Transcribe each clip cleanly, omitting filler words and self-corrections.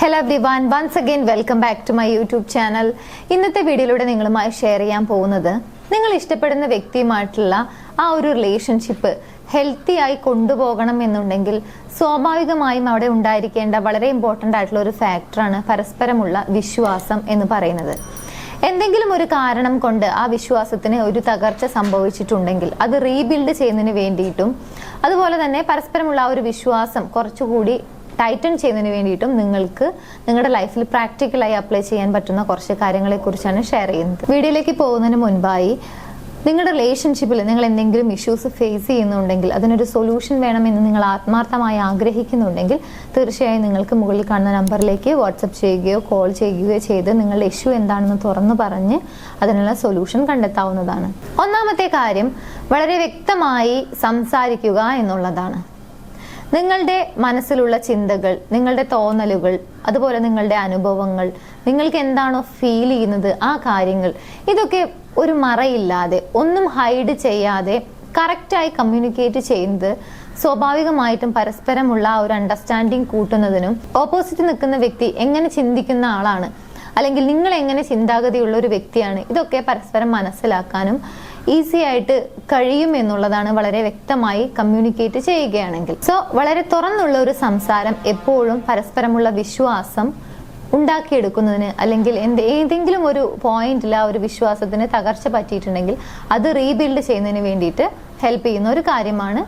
Hello everyone, once again welcome back to my YouTube channel. ഇന്നത്തെ വീഡിയോയിലൂടെ നിങ്ങളുമായി share ചെയ്യാൻ പോകുന്നത് നിങ്ങൾ ഇഷ്ടപ്പെടുന്ന വ്യക്തിയുമായിട്ടുള്ള ആ ഒരു റിലേഷൻഷിപ്പ് ഹെൽത്തി ആയി കൊണ്ടുപോകണം എന്നുണ്ടെങ്കിൽ സ്വാഭാവികമായും അവിടെ ഉണ്ടായിരിക്കേണ്ട വളരെ ഇമ്പോർട്ടൻ്റ് ആയിട്ടുള്ള ഒരു ഫാക്ടറാണ് പരസ്പരമുള്ള വിശ്വാസം എന്ന് പറയുന്നത്. എന്തെങ്കിലും ഒരു കാരണം കൊണ്ട് ആ വിശ്വാസത്തിന് ഒരു തകർച്ച സംഭവിച്ചിട്ടുണ്ടെങ്കിൽ അത് റീബിൽഡ് ചെയ്യുന്നതിന് വേണ്ടിയിട്ടും അതുപോലെ തന്നെ പരസ്പരമുള്ള ആ ഒരു വിശ്വാസം കുറച്ചുകൂടി ടൈറ്റൻ ചെയ്യുന്നതിന് വേണ്ടിയിട്ടും നിങ്ങൾക്ക് നിങ്ങളുടെ ലൈഫിൽ പ്രാക്ടിക്കലായി അപ്ലൈ ചെയ്യാൻ പറ്റുന്ന കുറച്ച് കാര്യങ്ങളെ കുറിച്ചാണ് ഷെയർ ചെയ്യുന്നത്. വീഡിയോയിലേക്ക് പോകുന്നതിന് മുൻപായി നിങ്ങളുടെ റിലേഷൻഷിപ്പിൽ നിങ്ങൾ എന്തെങ്കിലും ഇഷ്യൂസ് ഫേസ് ചെയ്യുന്നുണ്ടെങ്കിൽ അതിനൊരു സൊല്യൂഷൻ വേണമെന്ന് നിങ്ങൾ ആത്മാർത്ഥമായി ആഗ്രഹിക്കുന്നുണ്ടെങ്കിൽ തീർച്ചയായും നിങ്ങൾക്ക് മുകളിൽ കാണുന്ന നമ്പറിലേക്ക് വാട്സപ്പ് ചെയ്യുകയോ കോൾ ചെയ്യുകയോ ചെയ്ത് നിങ്ങളുടെ ഇഷ്യൂ എന്താണെന്ന് തുറന്നു പറഞ്ഞ് അതിനുള്ള സൊല്യൂഷൻ കണ്ടെത്താവുന്നതാണ്. ഒന്നാമത്തെ കാര്യം വളരെ വ്യക്തമായി സംസാരിക്കുക എന്നുള്ളതാണ്. നിങ്ങളുടെ മനസ്സിലുള്ള ചിന്തകൾ, നിങ്ങളുടെ തോന്നലുകൾ, അതുപോലെ നിങ്ങളുടെ അനുഭവങ്ങൾ, നിങ്ങൾക്ക് എന്താണോ ഫീൽ ചെയ്യുന്നത് ആ കാര്യങ്ങൾ, ഇതൊക്കെ ഒരു മറയില്ലാതെ ഒന്നും ഹൈഡ് ചെയ്യാതെ കറക്റ്റായി കമ്മ്യൂണിക്കേറ്റ് ചെയ്യുന്നത് സ്വാഭാവികമായിട്ടും പരസ്പരമുള്ള ആ ഒരു അണ്ടർസ്റ്റാൻഡിങ് കൂട്ടുന്നതിനും ഓപ്പോസിറ്റ് നിൽക്കുന്ന വ്യക്തി എങ്ങനെ ചിന്തിക്കുന്ന ആളാണ് അല്ലെങ്കിൽ നിങ്ങൾ എങ്ങനെ ചിന്താഗതിയുള്ള ഒരു വ്യക്തിയാണ്, ഇതൊക്കെ പരസ്പരം മനസ്സിലാക്കാനും ഈസി ആയിട്ട് കഴിയും എന്നുള്ളതാണ് വളരെ വ്യക്തമായി കമ്മ്യൂണിക്കേറ്റ് ചെയ്യുകയാണെങ്കിൽ. സോ വളരെ തുറന്നുള്ള ഒരു സംസാരം എപ്പോഴും പരസ്പരമുള്ള വിശ്വാസം ഉണ്ടാക്കിയെടുക്കുന്നതിന് അല്ലെങ്കിൽ ഏതെങ്കിലും ഒരു പോയിന്റിൽ ആ ഒരു വിശ്വാസത്തിന് തകർച്ച പറ്റിയിട്ടുണ്ടെങ്കിൽ അത് റീബിൽഡ് ചെയ്യുന്നതിന് വേണ്ടിയിട്ട് ഹെൽപ്പ് ചെയ്യുന്ന ഒരു കാര്യമാണ്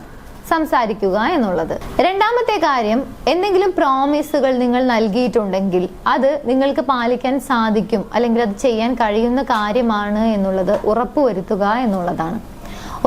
സംസാരിക്കുക എന്നുള്ളത്. രണ്ടാമത്തെ കാര്യം, എന്തെങ്കിലും പ്രോമിസുകൾ നിങ്ങൾ നൽകിയിട്ടുണ്ടെങ്കിൽ അത് നിങ്ങൾക്ക് പാലിക്കാൻ സാധിക്കും അല്ലെങ്കിൽ അത് ചെയ്യാൻ കഴിയുന്ന കാര്യമാണ് എന്നുള്ളത് ഉറപ്പുവരുത്തുക എന്നുള്ളതാണ്.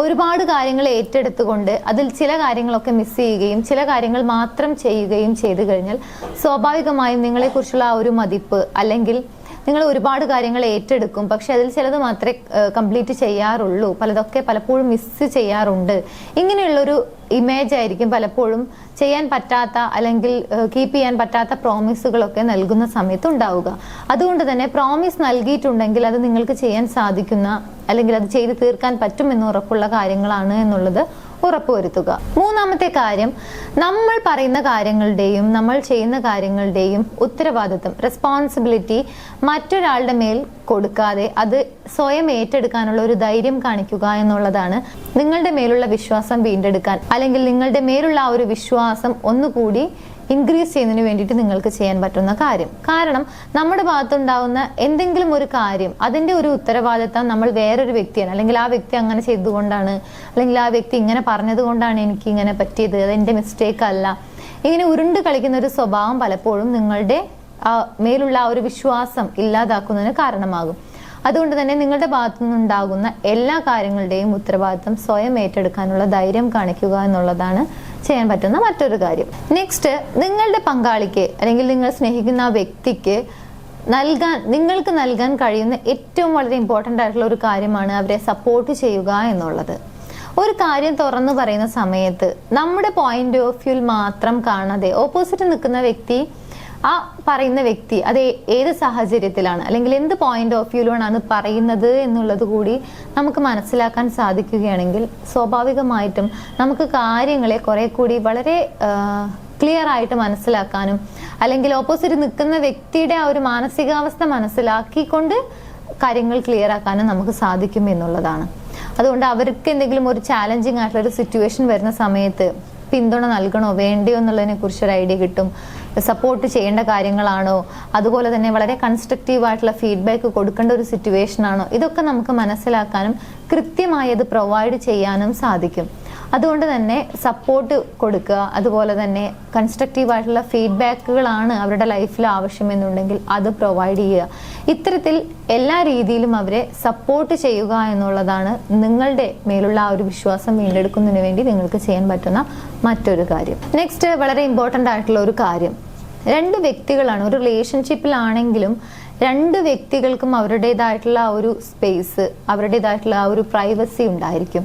ഒരുപാട് കാര്യങ്ങൾ ഏറ്റെടുത്തുകൊണ്ട് അതിൽ ചില കാര്യങ്ങളൊക്കെ മിസ് ചെയ്യുകയും ചില കാര്യങ്ങൾ മാത്രം ചെയ്യുകയും ചെയ്തു കഴിഞ്ഞാൽ സ്വാഭാവികമായും നിങ്ങളെക്കുറിച്ചുള്ള ആ ഒരു മതിപ്പ് അല്ലെങ്കിൽ നിങ്ങൾ ഒരുപാട് കാര്യങ്ങൾ ഏറ്റെടുക്കും, പക്ഷെ അതിൽ ചിലത് മാത്രമേ കംപ്ലീറ്റ് ചെയ്യാറുള്ളൂ, പലതൊക്കെ പലപ്പോഴും മിസ് ചെയ്യാറുണ്ട്. ഇങ്ങനെയുള്ളൊരു ഇമേജ് ആയിരിക്കും പലപ്പോഴും ചെയ്യാൻ പറ്റാത്ത അല്ലെങ്കിൽ കീപ്പ് ചെയ്യാൻ പറ്റാത്ത പ്രോമിസുകളൊക്കെ നൽകുന്ന സമയത്ത് ഉണ്ടാവുക. അതുകൊണ്ട് തന്നെ പ്രോമിസ് നൽകിയിട്ടുണ്ടെങ്കിൽ അത് നിങ്ങൾക്ക് ചെയ്യാൻ സാധിക്കുന്ന അല്ലെങ്കിൽ അത് ചെയ്ത് തീർക്കാൻ പറ്റുമെന്ന് ഉറപ്പുള്ള കാര്യങ്ങളാണ് എന്നുള്ളത് ഉറപ്പുവരുത്തുക. മൂന്നാമത്തെ കാര്യം, നമ്മൾ പറയുന്ന കാര്യങ്ങളുടെയും നമ്മൾ ചെയ്യുന്ന കാര്യങ്ങളുടെയും ഉത്തരവാദിത്വം, റെസ്പോൺസിബിലിറ്റി മറ്റൊരാളുടെ മേൽ കൊടുക്കാതെ അത് സ്വയം ഏറ്റെടുക്കാനുള്ള ഒരു ധൈര്യം കാണിക്കുക എന്നുള്ളതാണ് നിങ്ങളുടെ മേലുള്ള വിശ്വാസം വീണ്ടെടുക്കാൻ അല്ലെങ്കിൽ നിങ്ങളുടെ മേലുള്ള ആ ഒരു വിശ്വാസം ഒന്നുകൂടി ഇൻക്രീസ് ചെയ്യുന്നതിന് വേണ്ടിയിട്ട് നിങ്ങൾക്ക് ചെയ്യാൻ പറ്റുന്ന കാര്യം. കാരണം നമ്മുടെ ഭാഗത്തുണ്ടാവുന്ന എന്തെങ്കിലും ഒരു കാര്യം അതിന്റെ ഒരു ഉത്തരവാദിത്തം നമ്മൾ വേറൊരു വ്യക്തിയാണ് അല്ലെങ്കിൽ ആ വ്യക്തി അങ്ങനെ ചെയ്തുകൊണ്ടാണ് അല്ലെങ്കിൽ ആ വ്യക്തി ഇങ്ങനെ പറഞ്ഞത് കൊണ്ടാണ് എനിക്ക് ഇങ്ങനെ പറ്റിയത്, അതെന്റെ മിസ്റ്റേക്ക് അല്ല, ഇങ്ങനെ ഉരുണ്ട് കളിക്കുന്ന ഒരു സ്വഭാവം പലപ്പോഴും നിങ്ങളുടെ മേലുള്ള ആ ഒരു വിശ്വാസം ഇല്ലാതാക്കുന്നതിന് കാരണമാകും. അതുകൊണ്ട് തന്നെ നിങ്ങളുടെ ഭാഗത്തു നിന്നുണ്ടാകുന്ന എല്ലാ കാര്യങ്ങളുടെയും ഉത്തരവാദിത്തം സ്വയം ഏറ്റെടുക്കാനുള്ള ധൈര്യം കാണിക്കുക എന്നുള്ളതാണ് ചെയ്യാൻ പറ്റുന്ന മറ്റൊരു കാര്യം. നെക്സ്റ്റ്, നിങ്ങളുടെ പങ്കാളിക്ക് അല്ലെങ്കിൽ നിങ്ങൾ സ്നേഹിക്കുന്ന ആ വ്യക്തിക്ക് നിങ്ങൾക്ക് നൽകാൻ കഴിയുന്ന ഏറ്റവും വളരെ ഇമ്പോർട്ടൻ്റ് ആയിട്ടുള്ള ഒരു കാര്യമാണ് അവരെ സപ്പോർട്ട് ചെയ്യുക എന്നുള്ളത്. ഒരു കാര്യം തുറന്നു പറയുന്ന സമയത്ത് നമ്മുടെ പോയിന്റ് ഓഫ് വ്യൂവിൽ മാത്രം കാണാതെ ഓപ്പോസിറ്റ് നിൽക്കുന്ന വ്യക്തി ആ പറയുന്ന വ്യക്തി അത് ഏത് സാഹചര്യത്തിലാണ് അല്ലെങ്കിൽ എന്ത് പോയിന്റ് ഓഫ് വ്യൂയിലാണ് പറയുന്നത് എന്നുള്ളത് കൂടി നമുക്ക് മനസ്സിലാക്കാൻ സാധിക്കുകയാണെങ്കിൽ സ്വാഭാവികമായിട്ടും നമുക്ക് കാര്യങ്ങളെ കുറെ കൂടി വളരെ ക്ലിയർ ആയിട്ട് മനസ്സിലാക്കാനും അല്ലെങ്കിൽ ഓപ്പോസിറ്റ് നിൽക്കുന്ന വ്യക്തിയുടെ ആ ഒരു മാനസികാവസ്ഥ മനസ്സിലാക്കിക്കൊണ്ട് കാര്യങ്ങൾ ക്ലിയർ ആക്കാനും നമുക്ക് സാധിക്കും എന്നുള്ളതാണ്. അതുകൊണ്ട് അവർക്ക് എന്തെങ്കിലും ഒരു ചാലഞ്ചിങ് ആയിട്ടുള്ള ഒരു സിറ്റുവേഷൻ വരുന്ന സമയത്ത് പിന്തുണ നൽകണോ വേണ്ടയോ എന്നുള്ളതിനെ കുറിച്ച് ഒരു ഐഡിയ കിട്ടും. സപ്പോർട്ട് ചെയ്യേണ്ട കാര്യങ്ങളാണോ, അതുപോലെ തന്നെ വളരെ കൺസ്ട്രക്റ്റീവ് ആയിട്ടുള്ള ഫീഡ്ബാക്ക് കൊടുക്കേണ്ട ഒരു സിറ്റുവേഷൻ ആണോ, ഇതൊക്കെ നമുക്ക് മനസ്സിലാക്കാനും കൃത്യമായി അത് പ്രൊവൈഡ് ചെയ്യാനും സാധിക്കും. അതുകൊണ്ട് തന്നെ സപ്പോർട്ട് കൊടുക്കുക, അതുപോലെ തന്നെ കൺസ്ട്രക്റ്റീവ് ആയിട്ടുള്ള ഫീഡ്ബാക്കുകളാണ് അവരുടെ ലൈഫിൽ ആവശ്യമെന്നുണ്ടെങ്കിൽ അത് പ്രൊവൈഡ് ചെയ്യുക. ഇത്തരത്തിൽ എല്ലാ രീതിയിലും അവരെ സപ്പോർട്ട് ചെയ്യുക എന്നുള്ളതാണ് നിങ്ങളുടെ മേലുള്ള ആ ഒരു വിശ്വാസം വീണ്ടെടുക്കുന്നതിന് വേണ്ടി നിങ്ങൾക്ക് ചെയ്യാൻ പറ്റുന്ന മറ്റൊരു കാര്യം. നെക്സ്റ്റ്, വളരെ ഇമ്പോർട്ടൻ്റ് ആയിട്ടുള്ള ഒരു കാര്യം, രണ്ട് വ്യക്തികളാണ് ഒരു റിലേഷൻഷിപ്പിലാണെങ്കിലും രണ്ട് വ്യക്തികൾക്കും അവരുടേതായിട്ടുള്ള ആ ഒരു സ്പേസ്, അവരുടേതായിട്ടുള്ള ആ ഒരു പ്രൈവസി ഉണ്ടായിരിക്കും.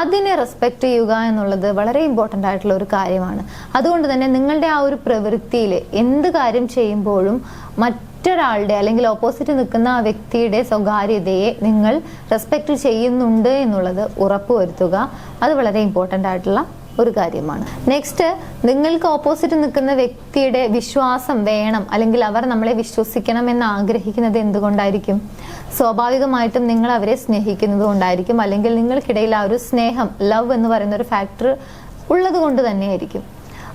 അതിനെ റെസ്പെക്ട് ചെയ്യുക എന്നുള്ളത് വളരെ ഇമ്പോർട്ടൻ്റ് ആയിട്ടുള്ള ഒരു കാര്യമാണ്. അതുകൊണ്ട് തന്നെ നിങ്ങളുടെ ആ ഒരു പ്രവൃത്തിയിൽ എന്ത് കാര്യം ചെയ്യുമ്പോഴും മറ്റൊരാളുടെ അല്ലെങ്കിൽ ഓപ്പോസിറ്റ് നിൽക്കുന്ന ആ വ്യക്തിയുടെ സ്വകാര്യതയെ നിങ്ങൾ റെസ്പെക്ട് ചെയ്യുന്നുണ്ട് എന്നുള്ളത് ഉറപ്പുവരുത്തുക. അത് വളരെ ഇമ്പോർട്ടൻ്റ് ആയിട്ടുള്ള ഒരു കാര്യമാണ്. നെക്സ്റ്റ്, നിങ്ങൾക്ക് ഓപ്പോസിറ്റ് നിൽക്കുന്ന വ്യക്തിയുടെ വിശ്വാസം വേണം, അല്ലെങ്കിൽ അവർ നമ്മളെ വിശ്വസിക്കണം എന്ന് ആഗ്രഹിക്കുന്നത് എന്തുകൊണ്ടായിരിക്കും? സ്വാഭാവികമായിട്ടും നിങ്ങൾ അവരെ സ്നേഹിക്കുന്നത് കൊണ്ടായിരിക്കും, അല്ലെങ്കിൽ നിങ്ങൾക്കിടയിൽ ആ ഒരു സ്നേഹം, ലവ് എന്ന് പറയുന്ന ഒരു ഫാക്ടർ ഉള്ളത് കൊണ്ട് തന്നെയായിരിക്കും.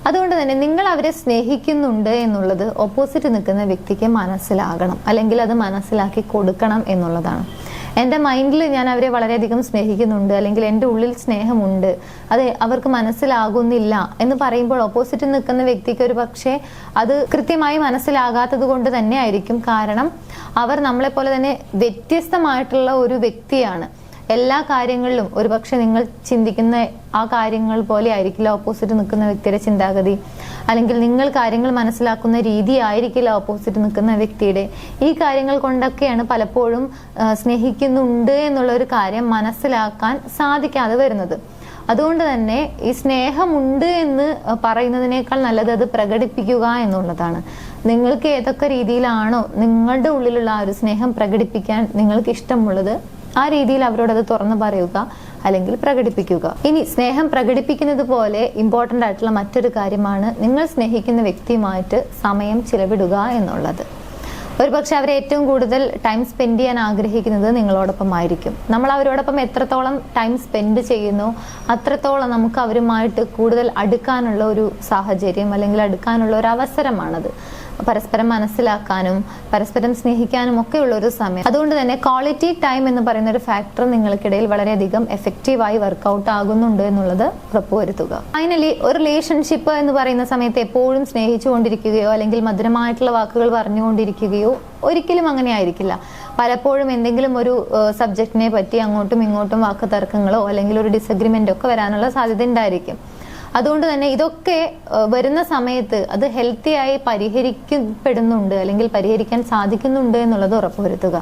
അതുകൊണ്ട് തന്നെ നിങ്ങൾ അവരെ സ്നേഹിക്കുന്നുണ്ട് എന്നുള്ളത് ഓപ്പോസിറ്റ് നിൽക്കുന്ന വ്യക്തിക്ക് മനസ്സിലാകണം, അല്ലെങ്കിൽ അത് മനസ്സിലാക്കി കൊടുക്കണം എന്നുള്ളതാണ്. എൻ്റെ മൈൻഡിൽ ഞാൻ അവരെ വളരെയധികം സ്നേഹിക്കുന്നുണ്ട്, അല്ലെങ്കിൽ എൻ്റെ ഉള്ളിൽ സ്നേഹമുണ്ട്, അത് അവർക്ക് മനസ്സിലാകുന്നില്ല എന്ന് പറയുമ്പോൾ ഓപ്പോസിറ്റ് നിൽക്കുന്ന വ്യക്തിക്ക് ഒരു പക്ഷേ അത് കൃത്യമായി മനസ്സിലാകാത്തത് കൊണ്ട് തന്നെ ആയിരിക്കും. കാരണം അവർ നമ്മളെപ്പോലെ തന്നെ വ്യത്യസ്തമായിട്ടുള്ള ഒരു വ്യക്തിയാണ്. എല്ലാ കാര്യങ്ങളിലും ഒരുപക്ഷെ നിങ്ങൾ ചിന്തിക്കുന്ന ആ കാര്യങ്ങൾ പോലെ ആയിരിക്കില്ല ഓപ്പോസിറ്റ് നിൽക്കുന്ന വ്യക്തിയുടെ ചിന്താഗതി, അല്ലെങ്കിൽ നിങ്ങൾ കാര്യങ്ങൾ മനസ്സിലാക്കുന്ന രീതി ആയിരിക്കില്ല ഓപ്പോസിറ്റ് നിൽക്കുന്ന വ്യക്തിയുടെ. ഈ കാര്യങ്ങൾ കൊണ്ടൊക്കെയാണ് പലപ്പോഴും സ്നേഹിക്കുന്നുണ്ട് എന്നുള്ള ഒരു കാര്യം മനസ്സിലാക്കാൻ സാധിക്കാതെ വരുന്നത്. അതുകൊണ്ട് തന്നെ ഈ സ്നേഹമുണ്ട് എന്ന് പറയുന്നതിനേക്കാൾ നല്ലത് അത് പ്രകടിപ്പിക്കുക എന്നുള്ളതാണ്. നിങ്ങൾക്ക് ഏതൊക്കെ രീതിയിലാണോ നിങ്ങളുടെ ഉള്ളിലുള്ള ആ ഒരു സ്നേഹം പ്രകടിപ്പിക്കാൻ നിങ്ങൾക്ക് ഇഷ്ടമുള്ളത്, ആ രീതിയിൽ അവരോട് അത് തുറന്നു പറയുക, അല്ലെങ്കിൽ പ്രകടിപ്പിക്കുക. ഇനി സ്നേഹം പ്രകടിപ്പിക്കുന്നത് പോലെ ഇമ്പോർട്ടൻ്റ് ആയിട്ടുള്ള മറ്റൊരു കാര്യമാണ് നിങ്ങൾ സ്നേഹിക്കുന്ന വ്യക്തിയുമായിട്ട് സമയം ചിലവിടുക എന്നുള്ളത്. ഒരുപക്ഷെ അവരെ ഏറ്റവും കൂടുതൽ ടൈം സ്പെൻഡ് ചെയ്യാൻ ആഗ്രഹിക്കുന്നത് നിങ്ങളോടൊപ്പം ആയിരിക്കും. നമ്മൾ അവരോടൊപ്പം എത്രത്തോളം ടൈം സ്പെൻഡ് ചെയ്യുന്നു അത്രത്തോളം നമുക്ക് അവരുമായിട്ട് കൂടുതൽ അടുക്കാനുള്ള ഒരു സാഹചര്യം, അല്ലെങ്കിൽ അടുക്കാനുള്ള ഒരു അവസരമാണത്. പരസ്പരം മനസ്സിലാക്കാനും പരസ്പരം സ്നേഹിക്കാനും ഒക്കെ ഉള്ള ഒരു സമയം. അതുകൊണ്ട് തന്നെ ക്വാളിറ്റി ടൈം എന്ന് പറയുന്ന ഒരു ഫാക്ടർ നിങ്ങൾക്കിടയിൽ വളരെയധികം എഫക്റ്റീവായി വർക്ക്ഔട്ട് ആകുന്നുണ്ട് എന്നുള്ളത് ഉറപ്പുവരുത്തുക. ഫൈനലി, ഒരു റിലേഷൻഷിപ്പ് എന്ന് പറയുന്ന സമയത്ത് എപ്പോഴും സ്നേഹിച്ചുകൊണ്ടിരിക്കുകയോ അല്ലെങ്കിൽ മധുരമായിട്ടുള്ള വാക്കുകൾ പറഞ്ഞുകൊണ്ടിരിക്കുകയോ ഒരിക്കലും അങ്ങനെ ആയിരിക്കില്ല. പലപ്പോഴും എന്തെങ്കിലും ഒരു സബ്ജക്റ്റിനെ പറ്റി അങ്ങോട്ടും ഇങ്ങോട്ടും വാക്ക് തർക്കങ്ങളോ അല്ലെങ്കിൽ ഒരു ഡിസഗ്രിമെന്റോ ഒക്കെ വരാനുള്ള സാധ്യത ഉണ്ടായിരിക്കും. അതുകൊണ്ട് തന്നെ ഇതൊക്കെ വരുന്ന സമയത്ത് അത് ഹെൽത്തിയായി പരിഹരിക്കപ്പെടുന്നുണ്ട്, അല്ലെങ്കിൽ പരിഹരിക്കാൻ സാധിക്കുന്നുണ്ട് എന്നുള്ളത് ഉറപ്പുവരുത്തുക.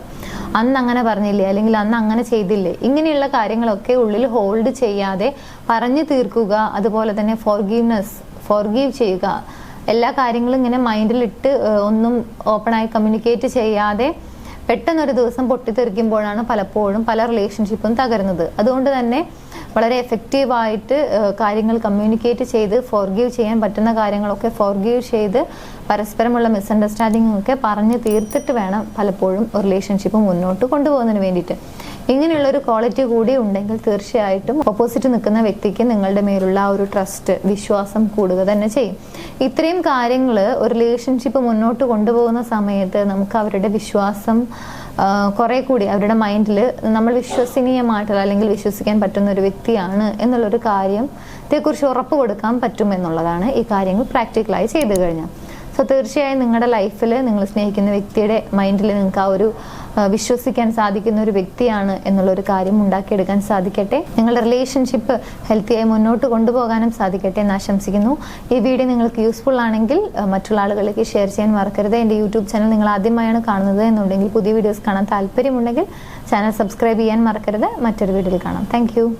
അന്ന് അങ്ങനെ പറഞ്ഞില്ലേ, അല്ലെങ്കിൽ അന്ന് അങ്ങനെ ചെയ്തില്ലേ, ഇങ്ങനെയുള്ള കാര്യങ്ങളൊക്കെ ഉള്ളിൽ ഹോൾഡ് ചെയ്യാതെ പറഞ്ഞു തീർക്കുക. അതുപോലെ തന്നെ ഫോർഗീവ് ചെയ്യുക. എല്ലാ കാര്യങ്ങളും ഇങ്ങനെ മൈൻഡിലിട്ട് ഒന്നും ഓപ്പണായി കമ്മ്യൂണിക്കേറ്റ് ചെയ്യാതെ പെട്ടെന്നൊരു ദിവസം പൊട്ടിത്തെറിക്കുമ്പോഴാണ് പലപ്പോഴും പല റിലേഷൻഷിപ്പും തകരുന്നത്. അതുകൊണ്ട് തന്നെ വളരെ എഫക്റ്റീവായിട്ട് കാര്യങ്ങൾ കമ്മ്യൂണിക്കേറ്റ് ചെയ്ത് ഫോർഗീവ് ചെയ്യാൻ പറ്റുന്ന കാര്യങ്ങളൊക്കെ ഫോർഗീവ് ചെയ്ത് പരസ്പരമുള്ള മിസ്അണ്ടർസ്റ്റാൻഡിംഗ് ഒക്കെ പറഞ്ഞ് തീർത്തിട്ട് വേണം പലപ്പോഴും റിലേഷൻഷിപ്പ് മുന്നോട്ട് കൊണ്ടുപോകുന്നതിന് വേണ്ടിയിട്ട്. ഇങ്ങനെയുള്ളൊരു ക്വാളിറ്റി കൂടി ഉണ്ടെങ്കിൽ തീർച്ചയായിട്ടും ഓപ്പോസിറ്റ് നിൽക്കുന്ന വ്യക്തിക്ക് നിങ്ങളുടെ മേലുള്ള ആ ഒരു ട്രസ്റ്റ്, വിശ്വാസം കൂടുക തന്നെ ചെയ്യും. ഇത്രയും കാര്യങ്ങൾ ഒരു റിലേഷൻഷിപ്പ് മുന്നോട്ട് കൊണ്ടുപോകുന്ന സമയത്ത് നമുക്ക് അവരുടെ വിശ്വാസം കുറെ കൂടി അവരുടെ മൈൻഡിൽ നമ്മൾ വിശ്വസനീയമായിട്ടുള്ള അല്ലെങ്കിൽ വിശ്വസിക്കാൻ പറ്റുന്ന ഒരു വ്യക്തിയാണ് എന്നുള്ളൊരു കാര്യത്തെക്കുറിച്ച് ഉറപ്പ് കൊടുക്കാൻ പറ്റും എന്നുള്ളതാണ് ഈ കാര്യങ്ങൾ പ്രാക്ടിക്കലായി ചെയ്തു കഴിഞ്ഞാൽ. സോ തീർച്ചയായും നിങ്ങളുടെ ലൈഫിൽ നിങ്ങൾ സ്നേഹിക്കുന്ന വ്യക്തിയുടെ മൈൻഡിൽ നിങ്ങൾക്ക് ആ ഒരു വിശ്വസിക്കാൻ സാധിക്കുന്ന ഒരു വ്യക്തിയാണ് എന്നുള്ളൊരു കാര്യം ഉണ്ടാക്കിയെടുക്കാൻ സാധിക്കട്ടെ. നിങ്ങളുടെ റിലേഷൻഷിപ്പ് ഹെൽത്തിയായി മുന്നോട്ട് കൊണ്ടുപോകാനും സാധിക്കട്ടെ എന്ന് ആശംസിക്കുന്നു. ഈ വീഡിയോ നിങ്ങൾക്ക് യൂസ്ഫുൾ ആണെങ്കിൽ മറ്റുള്ള ആളുകളിലേക്ക് ഷെയർ ചെയ്യാൻ മറക്കരുത്. എൻ്റെ യൂട്യൂബ് ചാനൽ നിങ്ങൾ ആദ്യമായാണ് കാണുന്നത് എന്നുണ്ടെങ്കിൽ, പുതിയ വീഡിയോസ് കാണാൻ താല്പര്യമുണ്ടെങ്കിൽ ചാനൽ സബ്സ്ക്രൈബ് ചെയ്യാൻ മറക്കരുത്. മറ്റൊരു വീഡിയോയിൽ കാണാം. താങ്ക്